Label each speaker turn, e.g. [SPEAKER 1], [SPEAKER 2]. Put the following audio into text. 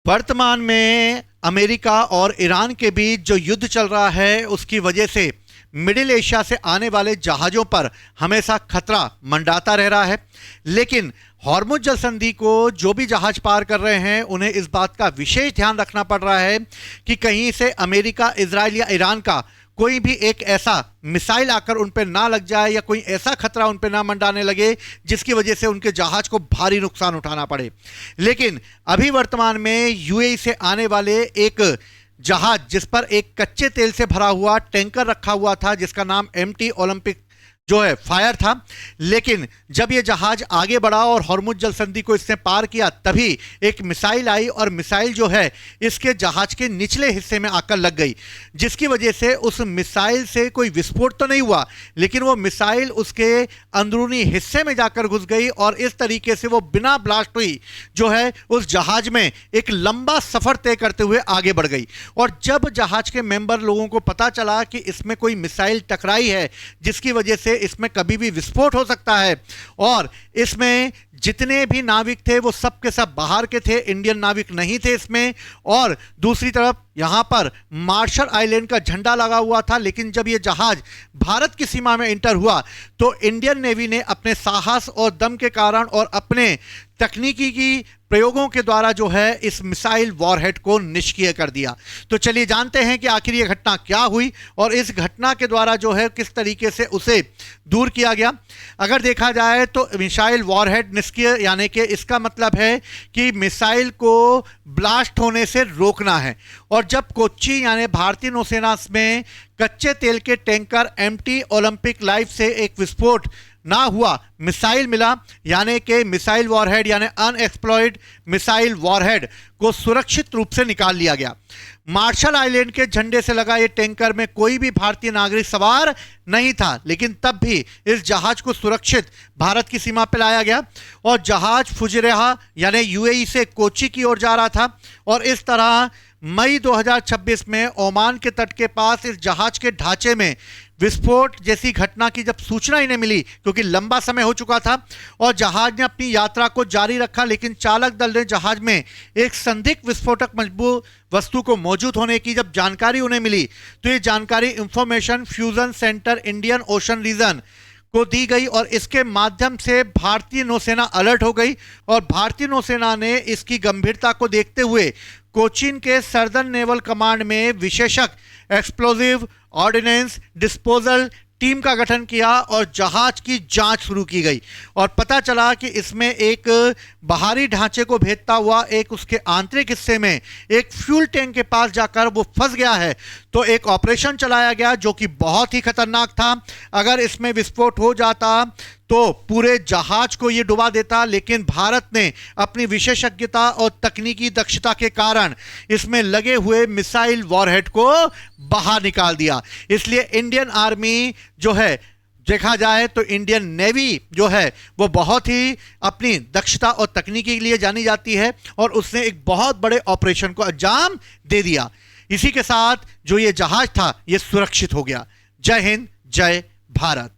[SPEAKER 1] वर्तमान में अमेरिका और ईरान के बीच जो युद्ध चल रहा है उसकी वजह से मिडिल एशिया से आने वाले जहाज़ों पर हमेशा खतरा मंडराता रह रहा है। लेकिन हॉर्मुज़ जल संधि को जो भी जहाज़ पार कर रहे हैं उन्हें इस बात का विशेष ध्यान रखना पड़ रहा है कि कहीं से अमेरिका, इजराइल या ईरान का कोई भी एक ऐसा मिसाइल आकर उन पर ना लग जाए या कोई ऐसा खतरा उन पर ना मंडाने लगे जिसकी वजह से उनके जहाज को भारी नुकसान उठाना पड़े। लेकिन अभी वर्तमान में यूएई से आने वाले एक जहाज जिस पर एक कच्चे तेल से भरा हुआ टैंकर रखा हुआ था जिसका नाम MT ओलंपिक जो है फायर था, लेकिन जब ये जहाज आगे बढ़ा और हॉर्मुज़ जल संधि को इसने पार किया तभी एक मिसाइल आई और मिसाइल जो है इसके जहाज के निचले हिस्से में आकर लग गई, जिसकी वजह से उस मिसाइल से कोई विस्फोट तो नहीं हुआ लेकिन वो मिसाइल उसके अंदरूनी हिस्से में जाकर घुस गई और इस तरीके से वो बिना ब्लास्ट हुई जो है उस जहाज में एक लंबा सफर तय करते हुए आगे बढ़ गई। और जब जहाज के मेंबर लोगों को पता चला कि इसमें कोई मिसाइल टकराई है जिसकी वजह से इसमें कभी भी विस्फोट हो सकता है और इसमें जितने भी नाविक थे वो सब के सब बाहर के थे, इंडियन नाविक नहीं थे इसमें। और दूसरी तरफ यहां पर मार्शल आइलैंड का झंडा लगा हुआ था, लेकिन जब ये जहाज भारत की सीमा में इंटर हुआ तो इंडियन नेवी ने अपने साहस और दम के कारण और अपने तकनीकी की प्रयोगों के द्वारा जो है इस मिसाइल वॉरहेड को निष्क्रिय कर दिया। तो चलिए जानते हैं कि आखिर ये घटना क्या हुई और इस घटना के द्वारा जो है किस तरीके से उसे दूर किया गया। अगर देखा जाए तो मिसाइल वॉरहेड निष्क्रिय यानी कि इसका मतलब है कि मिसाइल को ब्लास्ट होने से रोकना है। और जब कोच्चि यानी भारतीय नौसेना में कच्चे तेल के टैंकर MT ओलंपिक लाइफ से एक विस्फोट ना हुआ, मिसाइल मिला यानी कि मिसाइल वॉरहेड यानी अनएक्सप्लॉयड मिसाइल वॉरहेड को सुरक्षित रूप से निकाल लिया गया। मार्शल आइलैंड के झंडे से लगा ये टैंकर में कोई भी भारतीय नागरिक सवार नहीं था, लेकिन तब भी इस जहाज को सुरक्षित भारत की सीमा पर लाया गया और जहाज फुजैरह यानी यूएई से कोच्चि की ओर जा रहा था। और इस तरह मई 2026 में ओमान के तट के पास इस जहाज के ढांचे में विस्फोट जैसी घटना की जब सूचना इन्हें मिली, क्योंकि लंबा समय हो चुका था और जहाज ने अपनी यात्रा को जारी रखा, लेकिन चालक दल ने जहाज में एक संदिग्ध विस्फोटक मजबूत वस्तु को मौजूद होने की जब जानकारी उन्हें मिली तो ये जानकारी information fusion centre Indian Ocean Region को दी गई और इसके माध्यम से भारतीय नौसेना अलर्ट हो गई। और भारतीय नौसेना ने इसकी गंभीरता को देखते हुए कोचीन के सर्दर्न नेवल कमांड में विशेषज्ञ एक्सप्लोजिव ऑर्डिनेंस डिस्पोजल टीम का गठन किया और जहाज की जांच शुरू की गई। और पता चला कि इसमें एक बाहरी ढांचे को भेदता हुआ एक उसके आंतरिक हिस्से में एक फ्यूल टैंक के पास जाकर वो फंस गया है। तो एक ऑपरेशन चलाया गया जो कि बहुत ही खतरनाक था। अगर इसमें विस्फोट हो जाता तो पूरे जहाज को ये डुबा देता, लेकिन भारत ने अपनी विशेषज्ञता और तकनीकी दक्षता के कारण इसमें लगे हुए मिसाइल वॉरहेड को बाहर निकाल दिया। इसलिए इंडियन आर्मी जो है देखा जाए तो इंडियन नेवी जो है वो बहुत ही अपनी दक्षता और तकनीकी के लिए जानी जाती है और उसने एक बहुत बड़े ऑपरेशन को अंजाम दे दिया। इसी के साथ जो ये जहाज था ये सुरक्षित हो गया। जय हिंद, जय भारत।